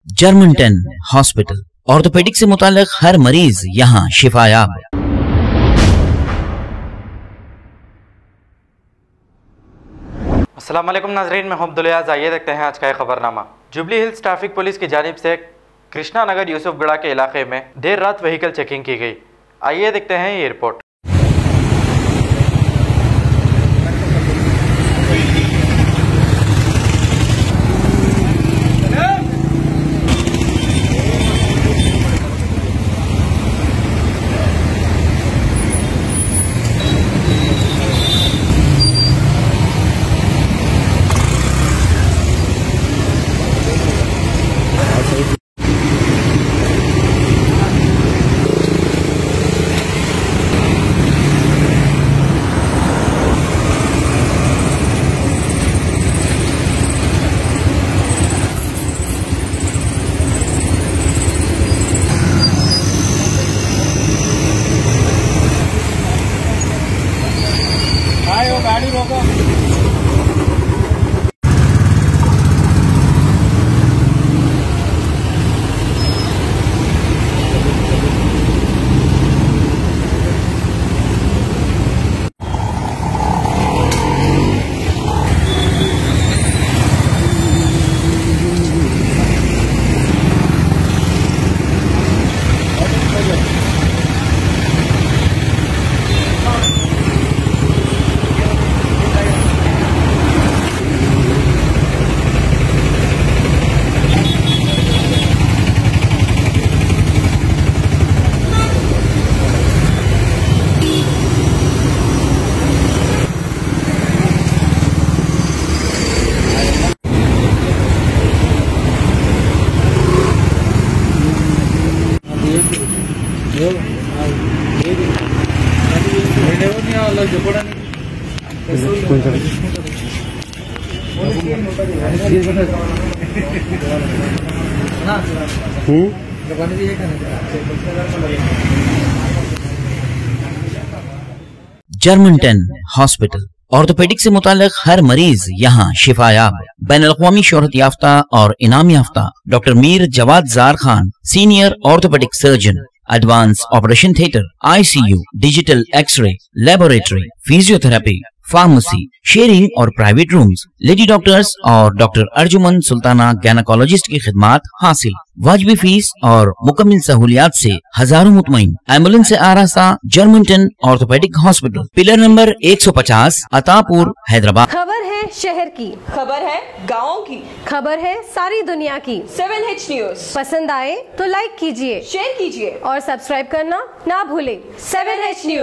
Germanton hospital, orthopaedic से मुताल्लिक हर मरीज यहाँ शिफायाब। अस्सलाम वालेकुम नाज़रीन, मैं अब्दुल। आइए देखते हैं आज का खबरनामा। जुबली हिल्स ट्रैफिक पुलिस की जानिब से कृष्णा नगर यूसुफगढ़ा के इलाके में देर रात व्हीकल चेकिंग की गई। आइए देखते हैं ये रिपोर्ट। गाड़ी रोको। जर्मनटन हॉस्पिटल, ऑर्थोपेडिक से मुताल्लिक हर मरीज यहाँ शिफायाब। बैनुल-अक़वामी शोहरत याफ्ता और इनाम याफ्ता doctor Mir Jawad Jar Khan, senior orthopaedic surgeon, advance operation theatre, ICU, digital x-ray, laboratory, physiotherapy, pharmacy, sharing और प्राइवेट रूम्स, लेडी डॉक्टर्स और डॉक्टर अर्जुमन सुल्ताना गैनकोलॉजिस्ट की खिदमात हासिल। वाजिबी फीस और मुकम्मल सहूलियात से हजारों मुतमईन। एम्बुलेंस से आरास्ता Germanten orthopaedic hospital, pillar number 150, Attapur, Hyderabad. खबर है शहर की, खबर है गाँव की, खबर है सारी दुनिया की। 7H न्यूज पसंद आए तो लाइक कीजिए, शेयर कीजिए और सब्सक्राइब करना ना भूले। 7H news.